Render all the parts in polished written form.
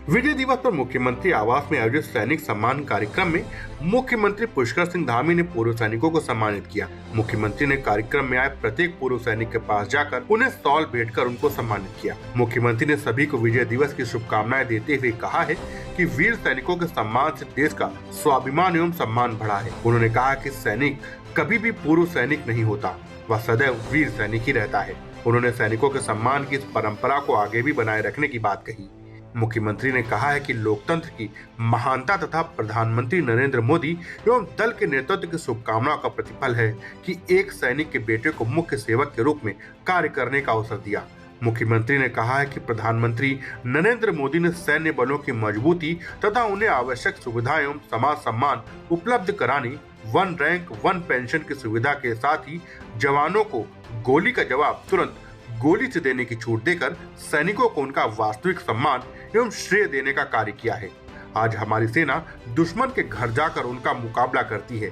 विजय दिवस पर मुख्यमंत्री आवास में आयोजित सैनिक सम्मान कार्यक्रम में मुख्यमंत्री पुष्कर सिंह धामी ने पूर्व सैनिकों को सम्मानित किया। मुख्यमंत्री ने कार्यक्रम में आए प्रत्येक पूर्व सैनिक के पास जाकर उन्हें शॉल भेंटकर उनको सम्मानित किया। मुख्यमंत्री ने सभी को विजय दिवस की शुभकामनाएं देते हुए कहा है कि वीर सैनिकों के सम्मान से देश का स्वाभिमान एवं सम्मान बढ़ा है। उन्होंने कहा कि सैनिक कभी भी पूर्व सैनिक नहीं होता, वह सदैव वीर सैनिक ही रहता है। उन्होंने सैनिकों के सम्मान की इस परंपरा को आगे भी बनाए रखने की बात कही। मुख्यमंत्री ने कहा है कि लोकतंत्र की महानता तथा प्रधानमंत्री नरेंद्र मोदी एवं दल के नेतृत्व की शुभकामनाओं का प्रतिफल है कि एक सैनिक के बेटे को मुख्य सेवक के रूप में कार्य करने का अवसर दिया। मुख्यमंत्री ने कहा है कि प्रधानमंत्री नरेंद्र मोदी ने सैन्य बलों की मजबूती तथा उन्हें आवश्यक सुविधाएं एवं समाज सम्मान उपलब्ध कराने, वन रैंक वन पेंशन की सुविधा के साथ ही जवानों को गोली का जवाब तुरंत गोली से देने की छूट देकर सैनिकों को उनका वास्तविक सम्मान एवं श्रेय देने का कार्य किया है। आज हमारी सेना दुश्मन के घर जाकर उनका मुकाबला करती है।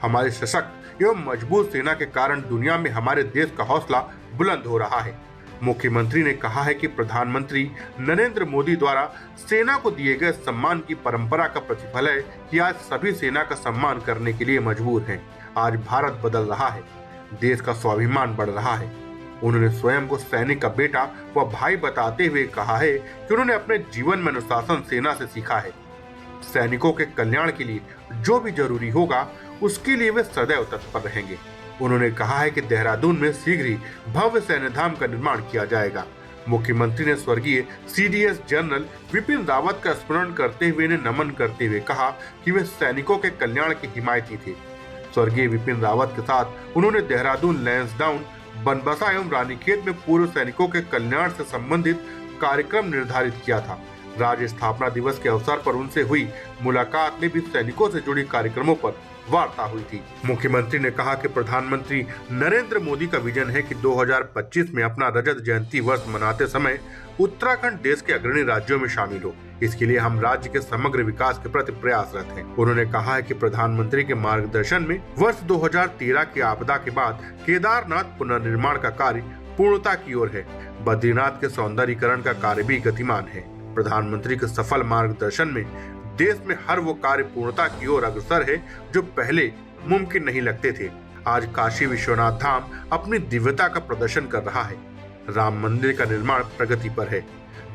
हमारे सशक्त एवं मजबूत सेना के कारण दुनिया में हमारे देश का हौसला बुलंद हो रहा है। मुख्यमंत्री ने कहा है कि प्रधानमंत्री नरेंद्र मोदी द्वारा सेना को दिए गए सम्मान की परंपरा का प्रतिफल है कि आज सभी सेना का सम्मान करने के लिए मजबूर हैं। आज भारत बदल रहा है, देश का स्वाभिमान बढ़ रहा है। उन्होंने स्वयं को सैनिक का बेटा व भाई बताते हुए कहा है कि उन्होंने अपने जीवन में अनुशासन सेना से सीखा है। सैनिकों के कल्याण के लिए जो भी जरूरी होगा उसके लिए वे सदैव तत्पर रहेंगे। उन्होंने कहा है कि देहरादून में शीघ्र ही भव्य सैन्य धाम का निर्माण किया जाएगा। मुख्यमंत्री ने स्वर्गीय CDS जनरल विपिन रावत का स्मरण करते हुए उन्हें नमन करते हुए कहा कि वे सैनिकों के कल्याण के हिमायती थे। स्वर्गीय विपिन रावत के साथ उन्होंने देहरादून, लैंसडाउन, बनबसा एवं रानीखेत में पूर्व सैनिकों के कल्याण से संबंधित कार्यक्रम निर्धारित किया था। राज्य स्थापना दिवस के अवसर पर उनसे हुई मुलाकात में भी सैनिकों से जुड़ी कार्यक्रमों पर वार्ता हुई थी। मुख्यमंत्री ने कहा कि प्रधानमंत्री नरेंद्र मोदी का विजन है कि 2025 में अपना रजत जयंती वर्ष मनाते समय उत्तराखंड देश के अग्रणी राज्यों में शामिल हो। इसके लिए हम राज्य के समग्र विकास के प्रति प्रयासरत हैं। उन्होंने कहा है कि प्रधानमंत्री के मार्गदर्शन में वर्ष 2013 की आपदा के बाद केदारनाथ पुनर्निर्माण का कार्य पूर्णता की ओर है। बद्रीनाथ के सौंदर्यीकरण का कार्य भी गतिमान है। प्रधानमंत्री के सफल मार्गदर्शन में देश में हर वो कार्य पूर्णता की ओर अग्रसर है जो पहले मुमकिन नहीं लगते थे। आज काशी विश्वनाथ धाम अपनी दिव्यता का प्रदर्शन कर रहा है। राम मंदिर का निर्माण प्रगति पर है।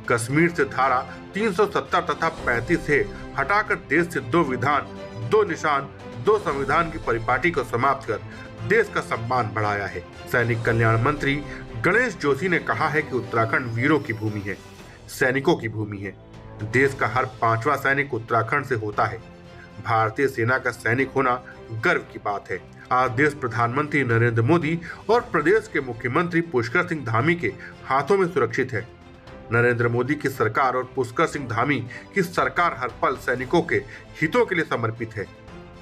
कश्मीर से धारा 370 तथा 35 से हटाकर देश से 2 विधान, 2 निशान, 2 संविधान की परिपाटी को समाप्त कर देश का सम्मान बढ़ाया है। सैनिक कल्याण मंत्री गणेश जोशी ने कहा है कि उत्तराखंड वीरों की भूमि है, सैनिकों की भूमि है। देश का हर 5वां सैनिक उत्तराखंड से होता है। भारतीय सेना का सैनिक होना गर्व की बात है। आज देश प्रधानमंत्री नरेंद्र मोदी और प्रदेश के मुख्यमंत्री पुष्कर सिंह धामी के हाथों में सुरक्षित है। नरेंद्र मोदी की सरकार और पुष्कर सिंह धामी की सरकार हर पल सैनिकों के हितों के लिए समर्पित है।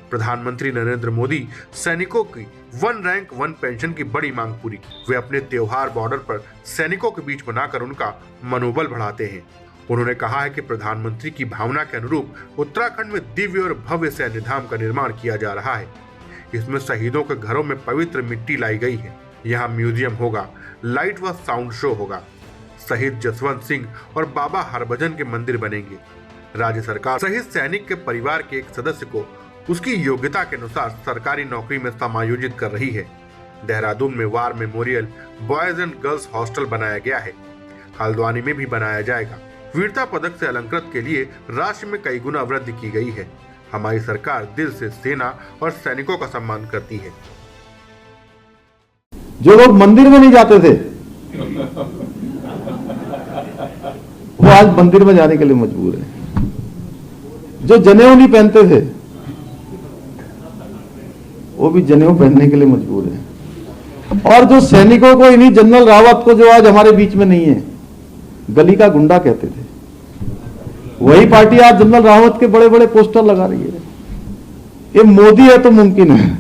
प्रधानमंत्री नरेंद्र मोदी सैनिकों की वन रैंक वन पेंशन की बड़ी मांग पूरी की। वे अपने त्योहार बॉर्डर पर सैनिकों के बीच बनाकर उनका मनोबल बढ़ाते हैं। उन्होंने कहा है कि प्रधानमंत्री की भावना के अनुरूप उत्तराखंड में दिव्य और भव्य सैन्य धाम का निर्माण किया जा रहा है। इसमें शहीदों के घरों में पवित्र मिट्टी लाई गई है। यहाँ म्यूजियम होगा, लाइट व साउंड शो होगा। शहीद जसवंत सिंह और बाबा हरभजन के मंदिर बनेंगे। राज्य सरकार शहीद सैनिक के परिवार के एक सदस्य को उसकी योग्यता के अनुसार सरकारी नौकरी में समायोजित कर रही है। देहरादून में war memorial boys and girls hostel बनाया गया है। हल्द्वानी में भी बनाया जाएगा। वीरता पदक से अलंकृत के लिए राशि में कई गुना वृद्धि की गई है। हमारी सरकार दिल से सेना और सैनिकों का सम्मान करती है। जो लोग मंदिर में नहीं जाते थे वो आज मंदिर में जाने के लिए मजबूर है। जो जनेऊ नहीं पहनते थे वो भी जनेऊ पहनने के लिए मजबूर है। और जो सैनिकों को, इन्हीं जनरल रावत को जो आज हमारे बीच में नहीं है, गली का गुंडा कहते थे, वही पार्टी आज जनरल रावत के बड़े बड़े पोस्टर लगा रही है। ये मोदी है तो मुमकिन है।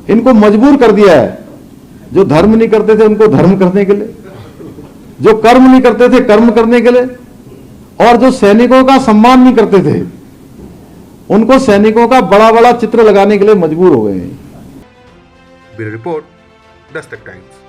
इनको मजबूर कर दिया है। जो धर्म नहीं करते थे उनको धर्म करने के लिए, जो कर्म नहीं करते थे कर्म करने के लिए, और जो सैनिकों का सम्मान नहीं करते थे उनको सैनिकों का बड़ा बड़ा चित्र लगाने के लिए मजबूर हो गए हैं। Bureau report, Dastak times.